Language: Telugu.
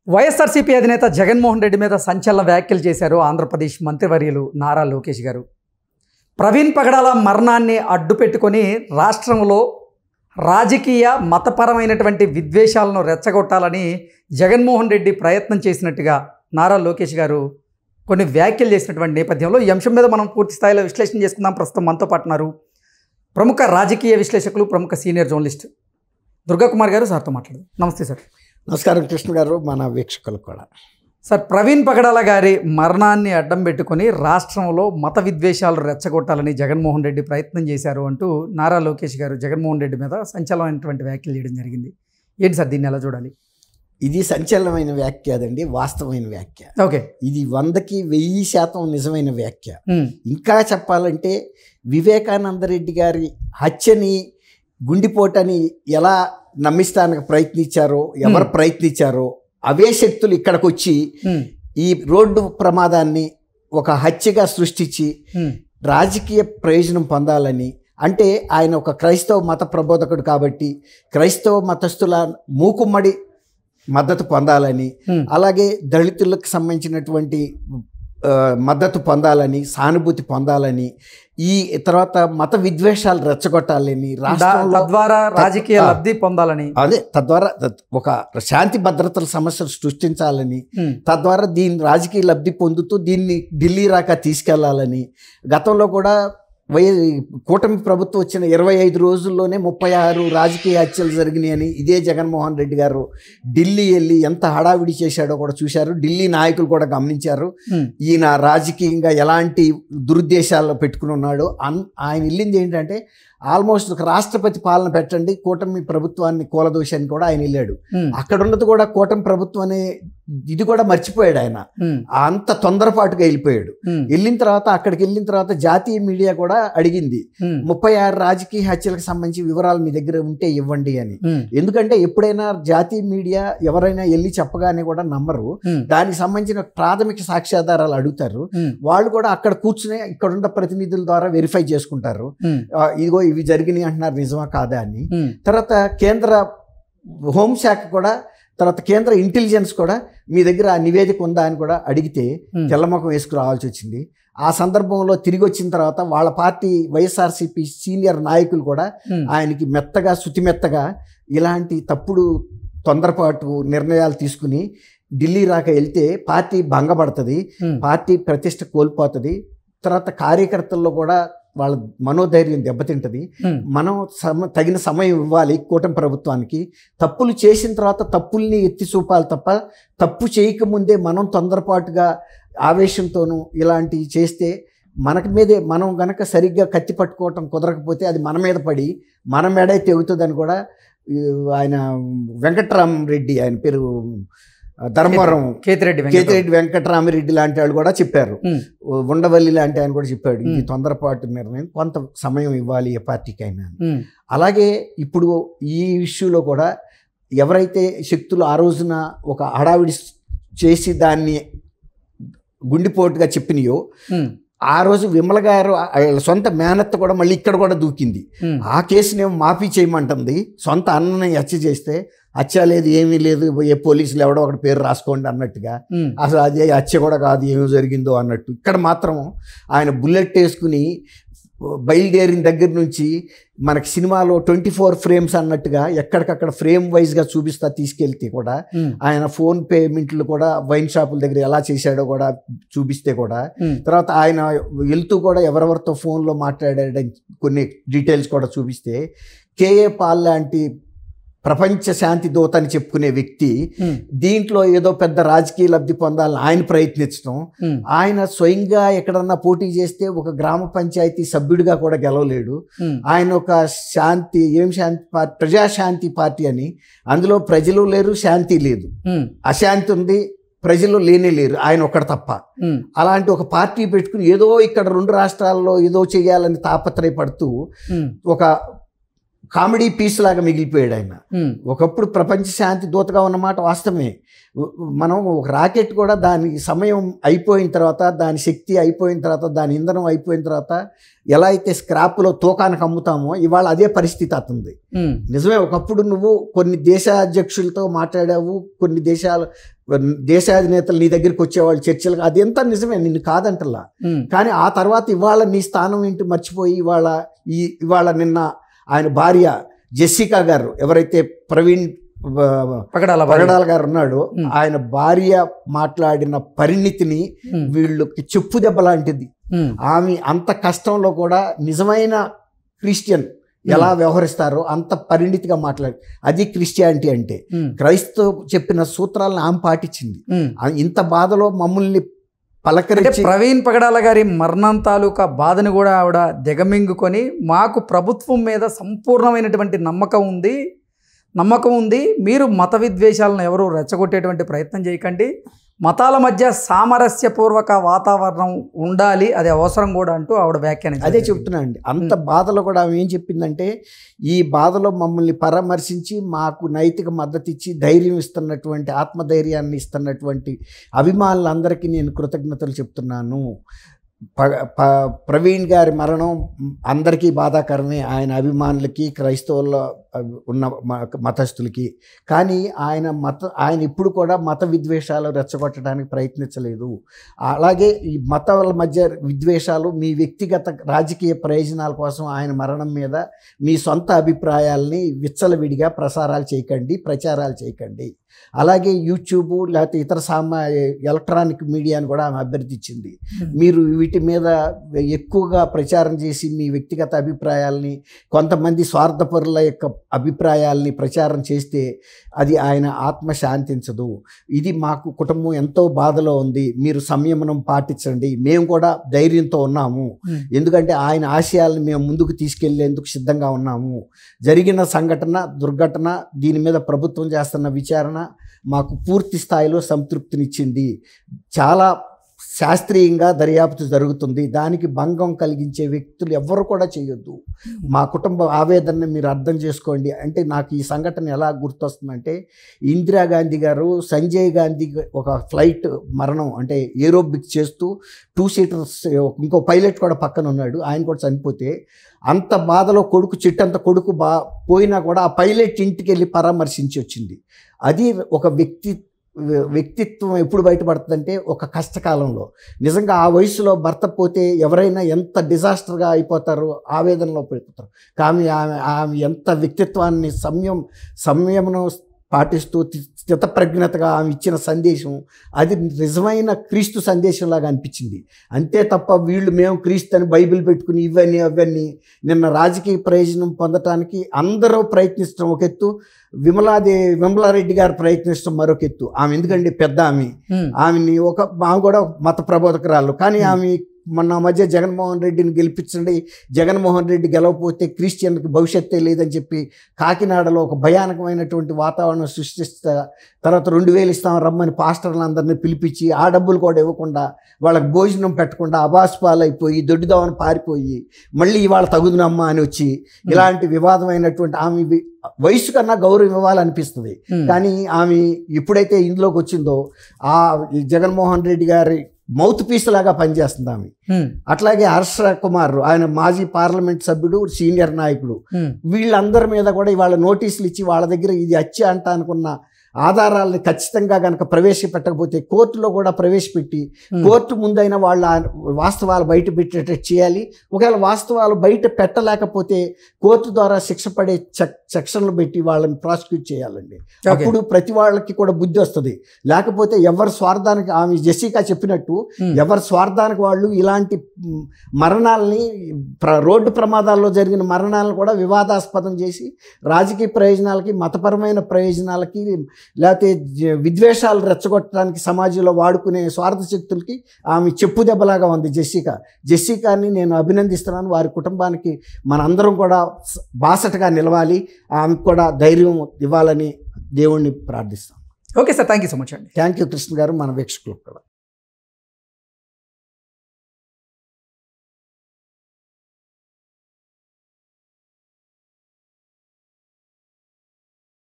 వైఎస్ఆర్సీపీ అధినేత జగన్మోహన్ రెడ్డి మీద సంచలన వ్యాఖ్యలు చేశారు ఆంధ్రప్రదేశ్ మంత్రివర్యులు నారా లోకేష్ గారు. ప్రవీణ్ పగడాల మరణాన్ని అడ్డుపెట్టుకొని రాష్ట్రంలో రాజకీయ మతపరమైనటువంటి విద్వేషాలను రెచ్చగొట్టాలని జగన్మోహన్ రెడ్డి ప్రయత్నం చేసినట్టుగా నారా లోకేష్ గారు కొన్ని వ్యాఖ్యలు చేసినటువంటి నేపథ్యంలో ఈ అంశం మీద మనం పూర్తి స్థాయిలో విశ్లేషణ చేసుకుందాం. ప్రస్తుతం మనతో పాటు ఉన్నారు ప్రముఖ రాజకీయ విశ్లేషకులు, ప్రముఖ సీనియర్ జర్నలిస్ట్ దుర్గాకుమార్ గారు. సార్తో మాట్లాడు. నమస్తే సార్. నమస్కారం కృష్ణ గారు, మన వీక్షకులు కూడా. సార్, ప్రవీణ్ పగడాల గారి మరణాన్ని అడ్డం పెట్టుకొని రాష్ట్రంలో మత విద్వేషాలు రెచ్చగొట్టాలని జగన్మోహన్ రెడ్డి ప్రయత్నం చేశారు అంటూ నారా లోకేష్ గారు జగన్మోహన్ రెడ్డి మీద సంచలనమైనటువంటి వ్యాఖ్యలు చేయడం జరిగింది. ఏంటి సార్, దీన్ని ఎలా చూడాలి? ఇది సంచలనమైన వ్యాఖ్య అదండి, వాస్తవమైన వ్యాఖ్య. ఓకే, ఇది 100కి 1000% నిజమైన వ్యాఖ్య. ఇంకా చెప్పాలంటే వివేకానంద రెడ్డి గారి హత్యని, గుండిపోటని ఎలా నమ్మిస్తానికి ప్రయత్నించారో, ఎవరు ప్రయత్నించారో అవే శక్తులు ఇక్కడికి వచ్చి ఈ రోడ్డు ప్రమాదాన్ని ఒక హత్యగా సృష్టించి రాజకీయ ప్రయోజనం పొందాలని, అంటే ఆయన ఒక క్రైస్తవ మత ప్రబోధకుడు కాబట్టి క్రైస్తవ మతస్థుల మూకుమ్మడి మద్దతు పొందాలని, అలాగే దళితులకు సంబంధించినటువంటి మద్దతు పొందాలని, సానుభూతి పొందాలని, ఈ తర్వాత మత విద్వేషాలు రెచ్చగొట్టాలని, తద్వారా రాజకీయ లబ్ధి పొందాలని, అదే తద్వారా ఒక శాంతి భద్రతల సమస్యలు సృష్టించాలని, తద్వారా దీన్ని రాజకీయ లబ్ధి పొందుతూ దీన్ని ఢిల్లీ రాక తీసుకెళ్లాలని, గతంలో కూడా కూటమి ప్రభుత్వం వచ్చిన 25 రోజుల్లోనే 36 రాజకీయ హత్యలు జరిగినాయని ఇదే జగన్మోహన్ రెడ్డి గారు ఢిల్లీ వెళ్ళి ఎంత హడావిడి చేశాడో కూడా చూశారు. ఢిల్లీ నాయకులు కూడా గమనించారు ఈయన రాజకీయంగా ఎలాంటి దురుద్దేశాల్లో పెట్టుకుని ఉన్నాడు. ఆయన వెళ్ళింది ఏంటంటే ఆల్మోస్ట్ ఒక రాష్ట్రపతి పాలన పెట్టండి, కూటమి ప్రభుత్వాన్ని కూలదోషాన్ని కూడా ఆయన వెళ్ళాడు. అక్కడ ఉన్నది కూడా కూటమి ప్రభుత్వం అనే ఇది కూడా మర్చిపోయాడు ఆయన. అంత తొందరపాటుగా వెళ్ళిపోయాడు. వెళ్ళిన తర్వాత అక్కడికి వెళ్ళిన తర్వాత జాతీయ మీడియా కూడా అడిగింది 36 రాజకీయ హత్యలకు సంబంధించి వివరాలు మీ దగ్గర ఉంటే ఇవ్వండి అని. ఎందుకంటే ఎప్పుడైనా జాతీయ మీడియా ఎవరైనా వెళ్ళి చెప్పగానే కూడా నమ్మరు, దానికి సంబంధించిన ప్రాథమిక సాక్ష్యాధారాలు అడుగుతారు. వాళ్ళు కూడా అక్కడ కూర్చుని ఇక్కడున్న ప్రతినిధుల ద్వారా వెరిఫై చేసుకుంటారు, ఇదిగో ఇవి జరిగినాయి అంటున్నారు, నిజమా కాదా అని. తర్వాత కేంద్ర హోంశాఖ కూడా, తర్వాత కేంద్ర ఇంటెలిజెన్స్ కూడా మీ దగ్గర ఆ నివేదిక ఉందా అని కూడా అడిగితే తెల్లముఖం వేసుకురావాల్సి వచ్చింది. ఆ సందర్భంలో తిరిగి వచ్చిన తర్వాత వాళ్ళ పార్టీ వైఎస్ఆర్సీపీ సీనియర్ నాయకులు కూడా ఆయనకి మెత్తగా శుతిమెత్తగా ఇలాంటి తప్పుడు తొందరపాటు నిర్ణయాలు తీసుకుని ఢిల్లీ రాక వెళ్తే పార్టీ భంగపడుతుంది, పార్టీ ప్రతిష్ట కోల్పోతుంది, తర్వాత కార్యకర్తల్లో కూడా వాళ్ళ మనోధైర్యం దెబ్బతింటది. మనం తగిన సమయం ఇవ్వాలి కూటమి ప్రభుత్వానికి. తప్పులు చేసిన తర్వాత తప్పుల్ని ఎత్తి చూపాలి తప్ప తప్పు చేయకముందే మనం తొందరపాటుగా ఆవేశంతోనూ ఇలాంటివి చేస్తే మనకి మీదే మనం గనక సరిగ్గా కత్తి పట్టుకోవటం కుదరకపోతే అది మన మీద పడి మన మెడే తెగుతుందని కూడా ఆయన వెంకట్రామరెడ్డి, ఆయన పేరు ధర్మవరం కేతిరెడ్డి వెంకటరామిరెడ్డి లాంటి వాళ్ళు కూడా చెప్పారు, ఉండవల్లి లాంటి ఆయన కూడా చెప్పాడు, ఇది తొందరపాటు నిర్ణయం, కొంత సమయం ఇవ్వాలి ఏ పార్టీకైనా. అలాగే ఇప్పుడు ఈ ఇష్యూలో కూడా ఎవరైతే శక్తులు ఆ రోజున ఒక హడావిడి చేసి దాన్ని గుండిపోటుగా చెప్పినాయో, ఆ రోజు విమల గారు సొంత మేనత్త కూడా మళ్ళీ ఇక్కడ కూడా దూకింది. ఆ కేసునేమో మాఫీ చేయమంటుంది. సొంత అన్నని హత్య చేస్తే హత్య లేదు, ఏమీ లేదు, ఏ పోలీసులు ఎవడో ఒకటి పేరు రాసుకోండి అన్నట్టుగా, అసలు అదే హత్య కూడా కాదు, ఏమి జరిగిందో అన్నట్టు. ఇక్కడ మాత్రం ఆయన బుల్లెట్ వేసుకుని బయలుదేరిన దగ్గర నుంచి మనకి సినిమాలో 24 ఫ్రేమ్స్ అన్నట్టుగా ఎక్కడికక్కడ ఫ్రేమ్ వైజ్గా చూపిస్తా తీసుకెళ్తే కూడా, ఆయన ఫోన్ పేమెంట్లు కూడా వైన్ షాపుల దగ్గర ఎలా చేశాడో కూడా చూపిస్తే కూడా, తర్వాత ఆయన వెళ్తూ కూడా ఎవరెవరితో ఫోన్లో మాట్లాడాడని కొన్ని డీటెయిల్స్ కూడా చూపిస్తే, కేఏ పాల్ లాంటి ప్రపంచ శాంతి దూత అని చెప్పుకునే వ్యక్తి దీంట్లో ఏదో పెద్ద రాజకీయ లబ్ధి పొందాలని ఆయన ప్రయత్నించడం, ఆయన స్వయంగా ఎక్కడన్నా పోటీ చేస్తే ఒక గ్రామ పంచాయతీ సభ్యుడిగా కూడా గెలవలేడు. ఆయన ఒక శాంతి పార్టీ, ప్రజాశాంతి పార్టీ అని, అందులో ప్రజలు లేరు, శాంతి లేదు, అశాంతి ఉంది, ప్రజలు లేనే లేరు, ఆయన ఒక్కడు తప్ప. అలాంటి ఒక పార్టీ పెట్టుకుని ఏదో ఇక్కడ 2 రాష్ట్రాల్లో ఏదో చేయాలని తాపత్రయపడుతూ ఒక కామెడీ పీస్ లాగా మిగిలిపోయాడు ఆయన. ఒకప్పుడు ప్రపంచ శాంతి దూతగా ఉన్నమాట వాస్తవమే. మనం ఒక రాకెట్ కూడా దాని సమయం అయిపోయిన తర్వాత, దాని శక్తి అయిపోయిన తర్వాత, దాని ఇంధనం అయిపోయిన తర్వాత ఎలా అయితే స్క్రాప్లో తూకానికి అమ్ముతామో ఇవాళ అదే పరిస్థితి అవుతుంది. నిజమే, ఒకప్పుడు నువ్వు కొన్ని దేశాధ్యక్షులతో మాట్లాడావు, కొన్ని దేశాల దేశాధినేతలు నీ దగ్గరికి వచ్చేవాళ్ళు చర్చలకు, అదంతా నిజమే, నిన్ను కాదంటలా. కానీ ఆ తర్వాత ఇవాళ నీ స్థానం ఏంటి మర్చిపోయి ఇవాళ నిన్న ఆయన భార్య జెస్సికా గారు, ఎవరైతే ప్రవీణ్ పగడాల గారు ఉన్నాడు, ఆయన భార్య మాట్లాడిన పరిణితిని వీళ్ళకి చెప్పు దెబ్బ లాంటిది. ఆమె అంత కష్టంలో కూడా నిజమైన క్రిస్టియన్ ఎలా వ్యవహరిస్తారో అంత పరిణితిగా మాట్లాడి, అది క్రిస్టియానిటీ అంటే. క్రైస్తవ చెప్పిన సూత్రాలను ఆమె పాటించింది. ఇంత బాధలో మమ్మల్ని పలకరించి ప్రవీణ్ పగడాల గారి మరణం తాలూకా బాధను కూడా ఆవిడ దిగమింగుకొని, మాకు ప్రభుత్వం మీద సంపూర్ణమైనటువంటి నమ్మకం ఉంది, మీరు మత విద్వేషాలను ఎవరు రెచ్చగొట్టేటువంటి ప్రయత్నం చేయకండి, మతాల మధ్య సామరస్యపూర్వక వాతావరణం ఉండాలి, అది అవసరం కూడా అంటూ ఆవిడ వ్యాఖ్యానం. అదే చెప్తున్నా అండి. అంత బాధలో కూడా ఆమె ఏం చెప్పిందంటే, ఈ బాధలో మమ్మల్ని పరామర్శించి మాకు నైతిక మద్దతు ఇచ్చి ధైర్యం ఇస్తున్నటువంటి, ఆత్మధైర్యాన్ని ఇస్తున్నటువంటి అభిమానులందరికీ నేను కృతజ్ఞతలు చెప్తున్నాను. ప్రవీణ్ గారి మరణం అందరికీ బాధాకరమే, ఆయన అభిమానులకి, క్రైస్తవుల్లో ఉన్న మతస్థులకి. కానీ ఆయన ఇప్పుడు కూడా మత విద్వేషాలు రెచ్చగొట్టడానికి ప్రయత్నించలేదు. అలాగే ఈ మతాల మధ్య విద్వేషాలు, మీ వ్యక్తిగత రాజకీయ ప్రయోజనాల కోసం ఆయన మరణం మీద మీ సొంత అభిప్రాయాల్ని విచ్చలవిడిగా ప్రచారాలు చేయకండి. అలాగే యూట్యూబ్ లేకపోతే ఇతర ఎలక్ట్రానిక్ మీడియాను కూడా ఆమె అభ్యర్థించింది. మీరు వీటి మీద ఎక్కువగా ప్రచారం చేసి మీ వ్యక్తిగత అభిప్రాయాల్ని, కొంతమంది స్వార్థపరుల యొక్క అభిప్రాయాల్ని ప్రచారం చేస్తే అది ఆయన ఆత్మ శాంతించదు. ఇది మాకు కుటుంబం ఎంతో బాధలో ఉంది, మీరు సంయమనం పాటించండి, మేము కూడా ధైర్యంతో ఉన్నాము, ఎందుకంటే ఆయన ఆశయాలను మేము ముందుకు తీసుకెళ్లేందుకు సిద్ధంగా ఉన్నాము. జరిగిన దుర్ఘటన దీని మీద ప్రభుత్వం చేస్తున్న విచారణ మాకు పూర్తి స్థాయిలో సంతృప్తినిచ్చింది. చాలా శాస్త్రీయంగా దర్యాప్తు జరుగుతుంది, దానికి భంగం కలిగించే వ్యక్తులు ఎవ్వరు కూడా చేయొద్దు. మా కుటుంబ ఆవేదనని మీరు అర్థం చేసుకోండి. అంటే నాకు ఈ సంఘటన ఎలా గుర్తొస్తుందంటే, ఇందిరాగాంధీ గారు సంజయ్ గాంధీ ఒక ఫ్లైట్ మరణం, అంటే ఏరోబిక్ చేస్తూ 2 సీటర్స్ ఇంకో పైలట్ కూడా పక్కన ఉన్నాడు, ఆయన కూడా చనిపోతే అంత బాధలో చిట్టంత కొడుకు పోయినా కూడా ఆ పైలట్ ఇంటికి వెళ్ళి పరామర్శించి వచ్చింది. అది ఒక వ్యక్తిత్వం ఎప్పుడు బయటపడుతుందంటే ఒక కష్టకాలంలో. నిజంగా ఆ వయసులో భర్త పోతే ఎవరైనా ఎంత డిజాస్టర్గా అయిపోతారో, ఆవేదనలో పడిపోతారు. కానీ ఆమె ఎంత వ్యక్తిత్వాన్ని సంయమనం పాటిస్తూ స్థితప్రజ్ఞతగా ఆమె ఇచ్చిన సందేశం, అది నిజమైన క్రీస్తు సందేశంలాగా అనిపించింది. అంతే తప్ప మేము క్రీస్తు అని బైబిల్ పెట్టుకుని అవన్నీ నిన్న రాజకీయ ప్రయోజనం పొందటానికి అందరూ ప్రయత్నిస్తాం ఒక ఎత్తు, విమలారెడ్డి గారు ప్రయత్నిస్తాం మరొక ఎత్తు. ఆమె ఎందుకంటే పెద్ద ఆమెని ఆమె కూడా మత ప్రబోధకురాలు. కానీ ఆమె మొన్న మధ్య జగన్మోహన్ రెడ్డిని గెలిపించండి, జగన్మోహన్ రెడ్డి గెలవకపోతే క్రిస్టియన్కి భవిష్యత్తే లేదని చెప్పి కాకినాడలో ఒక భయానకమైనటువంటి వాతావరణం సృష్టిస్తా, తర్వాత 2000 ఇస్తాం రమ్మని పాస్టర్లందరినీ పిలిపించి ఆ డబ్బులు కూడా ఇవ్వకుండా, వాళ్ళకి భోజనం పెట్టకుండా అబాస్పాలైపోయి దొడ్డిదామని పారిపోయి మళ్ళీ ఇవాళ తగుదునమ్మా అని వచ్చి ఇలాంటి వివాదమైనటువంటి, ఆమె వయసు కన్నా గౌరవం ఇవ్వాలనిపిస్తుంది. కానీ ఆమె ఎప్పుడైతే ఇందులోకి వచ్చిందో ఆ జగన్మోహన్ రెడ్డి గారి మౌత్ పీస్ లాగా పనిచేస్తుంది ఆమె. అట్లాగే హర్ష కుమార్, ఆయన మాజీ పార్లమెంట్ సభ్యుడు, సీనియర్ నాయకుడు, వీళ్ళందరి మీద కూడా ఇవాళ నోటీసులు ఇచ్చి వాళ్ళ దగ్గర ఇది హత్య అంట అనుకున్న ఆధారాలని ఖచ్చితంగా కనుక ప్రవేశపెట్టకపోతే కోర్టులో కూడా ప్రవేశపెట్టి కోర్టు ముందైనా వాళ్ళ వాస్తవాలు బయట పెట్టేటట్టు చేయాలి. ఒకవేళ వాస్తవాలు బయట పెట్టలేకపోతే కోర్టు ద్వారా శిక్ష పడే సెక్షన్లు పెట్టి వాళ్ళని ప్రాసిక్యూట్ చేయాలండి. అప్పుడు ప్రతి వాళ్ళకి కూడా బుద్ధి వస్తుంది. లేకపోతే ఎవరి స్వార్థానికి, ఆమె జెసికా చెప్పినట్టు ఎవరి స్వార్థానికి వాళ్ళు ఇలాంటి మరణాలని, రోడ్డు ప్రమాదాల్లో జరిగిన మరణాలను కూడా వివాదాస్పదం చేసి రాజకీయ ప్రయోజనాలకి, మతపరమైన ప్రయోజనాలకి, లేకపోతే విద్వేషాలు రెచ్చగొట్టడానికి సమాజంలో వాడుకునే స్వార్థ శక్తులకి ఆమె చెప్పు దెబ్బలాగా ఉంది జెసికాని నేను అభినందిస్తున్నాను. వారి కుటుంబానికి మనందరం కూడా బాసటగా నిలవాలి, ఆమెకు కూడా ధైర్యం ఇవ్వాలని దేవుణ్ణి ప్రార్థిస్తాం. Okay sir, thank you so much అండి. థ్యాంక్ యూ కృష్ణ గారు, మన వీక్షకులకు కూడా.